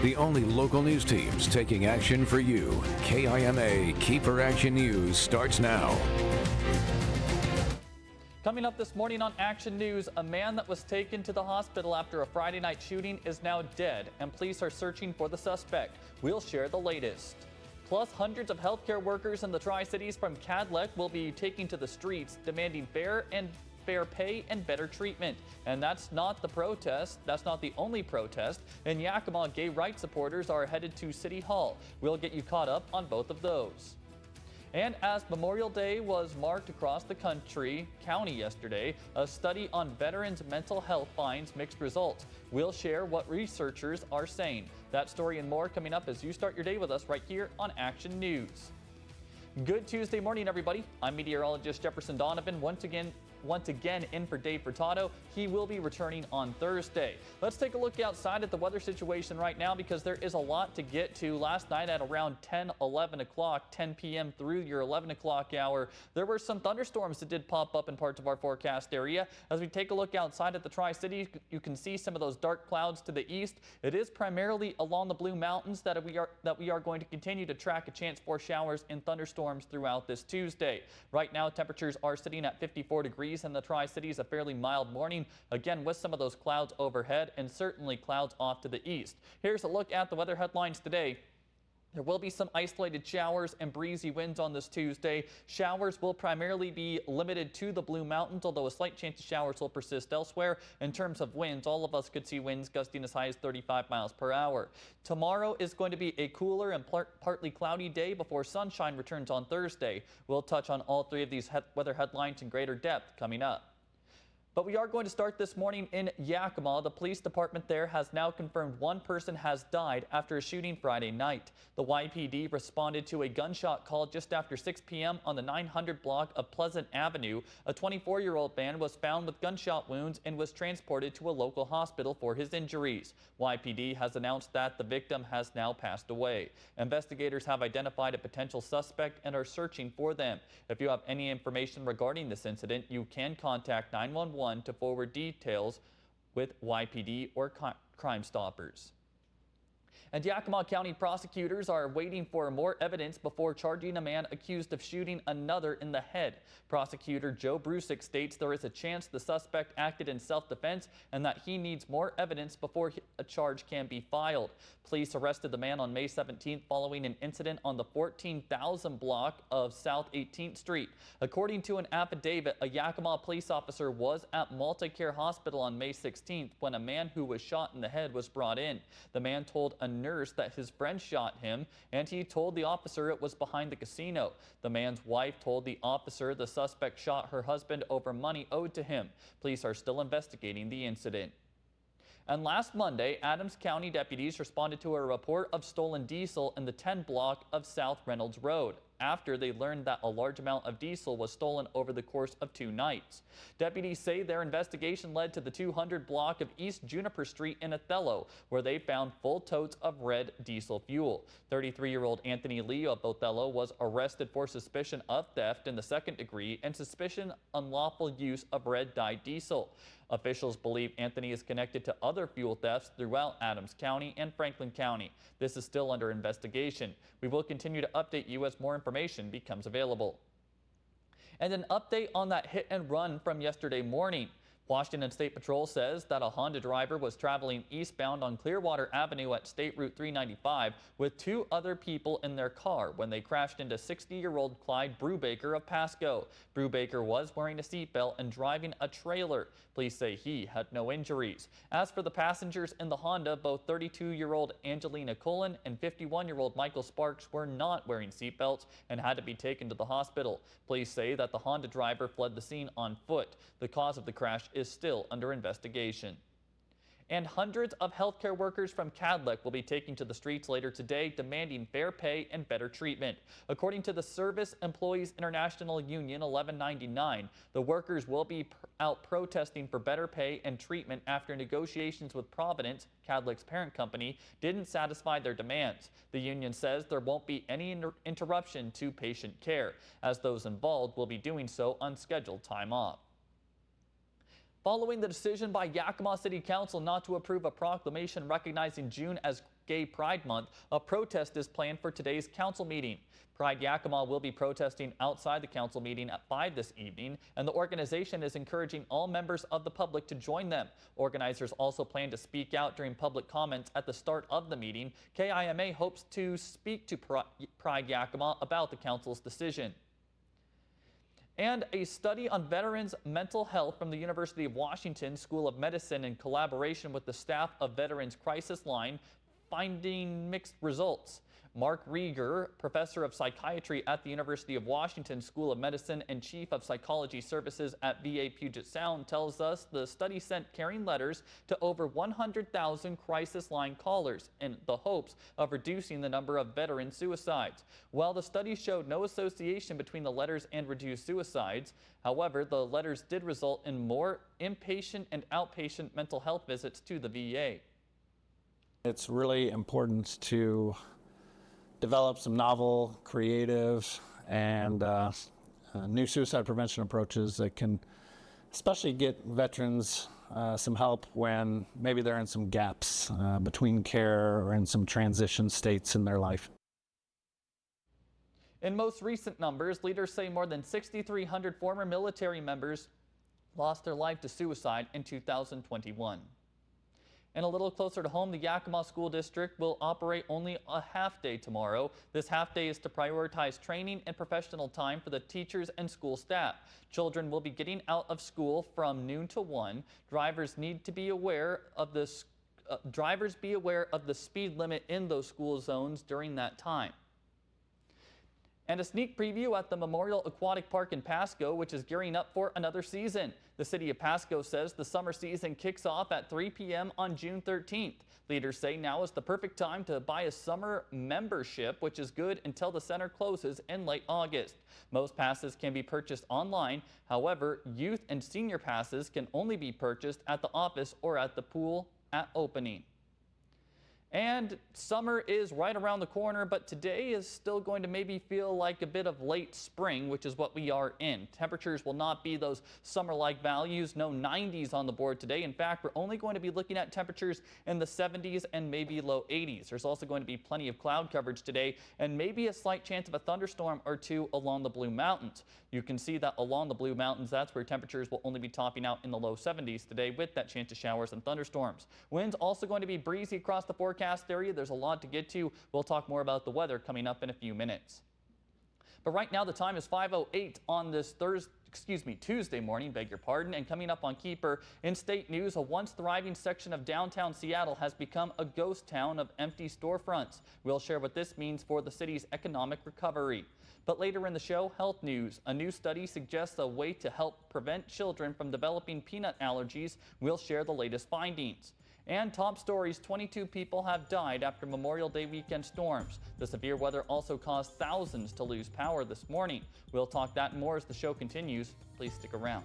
The only local news teams taking action for you. KIMA KEPR Action News starts now. Coming up this morning on Action News, a man that was taken to the hospital after a Friday night shooting is now dead, and police are searching for the suspect. We'll share the latest. Plus, hundreds of healthcare workers in the Tri-Cities from Kadlec will be taking to the streets, demanding fair pay and better treatment. And that's not the only protest. In Yakima, gay rights supporters are headed to City Hall. We'll get you caught up on both of those. And as Memorial Day was marked across the county yesterday, a study on veterans' mental health finds mixed results. We'll share what researchers are saying. That story and more coming up as you start your day with us right here on Action News. Good Tuesday morning, everybody. I'm meteorologist Jefferson Donovan once again in for Dave Furtado. He will be returning on Thursday. Let's take a look outside at the weather situation right now because there is a lot to get to. Last night at around 11 o'clock, 10 p.m. through your 11 o'clock hour, there were some thunderstorms that did pop up in parts of our forecast area. As we take a look outside at the Tri-Cities, you can see some of those dark clouds to the east. It is primarily along the Blue Mountains that we are going to continue to track a chance for showers and thunderstorms throughout this Tuesday. Right now, temperatures are sitting at 54 degrees in the Tri-Cities, a fairly mild morning, again with some of those clouds overhead and certainly clouds off to the east. Here's a look at the weather headlines today. There will be some isolated showers and breezy winds on this Tuesday. Showers will primarily be limited to the Blue Mountains, although a slight chance of showers will persist elsewhere. In terms of winds, all of us could see winds gusting as high as 35 miles per hour. Tomorrow is going to be a cooler and partly cloudy day before sunshine returns on Thursday. We'll touch on all three of these weather headlines in greater depth coming up. But we are going to start this morning in Yakima. The police department there has now confirmed one person has died after a shooting Friday night. The YPD responded to a gunshot call just after 6 p.m. on the 900 block of Pleasant Avenue. A 24-year-old man was found with gunshot wounds and was transported to a local hospital for his injuries. YPD has announced that the victim has now passed away. Investigators have identified a potential suspect and are searching for them. If you have any information regarding this incident, you can contact 911 to forward details with YPD or Crime Stoppers. And Yakima County prosecutors are waiting for more evidence before charging a man accused of shooting another in the head. Prosecutor Joe Brusick states there is a chance the suspect acted in self-defense and that he needs more evidence before a charge can be filed. Police arrested the man on May 17th following an incident on the 14,000 block of South 18th Street. According to an affidavit, a Yakima police officer was at Multi-Care Hospital on May 16th when a man who was shot in the head was brought in. The man told a nurse that his friend shot him, and he told the officer it was behind the casino. The man's wife told the officer the suspect shot her husband over money owed to him. Police are still investigating the incident. And last Monday, Adams County deputies responded to a report of stolen diesel in the 10 block of South Reynolds Road after they learned that a large amount of diesel was stolen over the course of 2 nights. Deputies say their investigation led to the 200 block of East Juniper Street in Othello, where they found full totes of red diesel fuel. 33-year-old Anthony Lee of Othello was arrested for suspicion of theft in the 2nd degree and suspicion unlawful use of red dyed diesel. Officials believe Anthony is connected to other fuel thefts throughout Adams County and Franklin County. This is still under investigation. We will continue to update you as more information becomes available. And an update on that hit and run from yesterday morning. Washington State Patrol says that a Honda driver was traveling eastbound on Clearwater Avenue at State Route 395 with 2 other people in their car when they crashed into 60-year-old Clyde Brubaker of Pasco. Brubaker was wearing a seatbelt and driving a trailer. Police say he had no injuries. As for the passengers in the Honda, both 32-year-old Angelina Cullen and 51-year-old Michael Sparks were not wearing seatbelts and had to be taken to the hospital. Police say that the Honda driver fled the scene on foot. The cause of the crash is still under investigation. And hundreds of healthcare workers from Kadlec will be taking to the streets later today, demanding fair pay and better treatment. According to the Service Employees International Union 1199, the workers will be out protesting for better pay and treatment after negotiations with Providence, Kadlec's parent company, didn't satisfy their demands. The union says there won't be any interruption to patient care, as those involved will be doing so on scheduled time off. Following the decision by Yakima City Council not to approve a proclamation recognizing June as Gay Pride Month, a protest is planned for today's council meeting. Pride Yakima will be protesting outside the council meeting at 5 this evening, and the organization is encouraging all members of the public to join them. Organizers also plan to speak out during public comments at the start of the meeting. KIMA hopes to speak to Pride Yakima about the council's decision. And a study on veterans' mental health from the University of Washington School of Medicine in collaboration with the staff of Veterans Crisis Line finding mixed results. Mark Rieger, professor of psychiatry at the University of Washington School of Medicine and chief of psychology services at VA Puget Sound, tells us the study sent caring letters to over 100,000 crisis line callers in the hopes of reducing the number of veteran suicides. While the study showed no association between the letters and reduced suicides, however, the letters did result in more inpatient and outpatient mental health visits to the VA. It's really important to develop some novel, creative, and new suicide prevention approaches that can especially get veterans some help when maybe they're in some gaps between care or in some transition states in their life. In most recent numbers, leaders say more than 6,300 former military members lost their life to suicide in 2021. And a little closer to home, the Yakima School District will operate only a half day tomorrow. This half day is to prioritize training and professional time for the teachers and school staff. Children will be getting out of school from noon to 1. Drivers need to be aware of the speed limit in those school zones during that time. And a sneak preview at the Memorial Aquatic Park in Pasco, which is gearing up for another season. The city of Pasco says the summer season kicks off at 3 p.m. on June 13th. Leaders say now is the perfect time to buy a summer membership, which is good until the center closes in late August. Most passes can be purchased online. However, youth and senior passes can only be purchased at the office or at the pool at opening. And summer is right around the corner, but today is still going to maybe feel like a bit of late spring, which is what we are in. Temperatures will not be those summer-like values. No 90s on the board today. In fact, we're only going to be looking at temperatures in the 70s and maybe low 80s. There's also going to be plenty of cloud coverage today and maybe a slight chance of a thunderstorm or two along the Blue Mountains. You can see that along the Blue Mountains, that's where temperatures will only be topping out in the low 70s today with that chance of showers and thunderstorms. Winds also going to be breezy across the forecast area. There's a lot to get to. We'll talk more about the weather coming up in a few minutes. But right now the time is 5:08 on this Tuesday morning, and coming up on KEPR, in state news, a once thriving section of downtown Seattle has become a ghost town of empty storefronts. We'll share what this means for the city's economic recovery. But later in the show, health news. A new study suggests a way to help prevent children from developing peanut allergies. We'll share the latest findings. And top stories, 22 people have died after Memorial Day weekend storms. The severe weather also caused thousands to lose power this morning. We'll talk that and more as the show continues. Please stick around.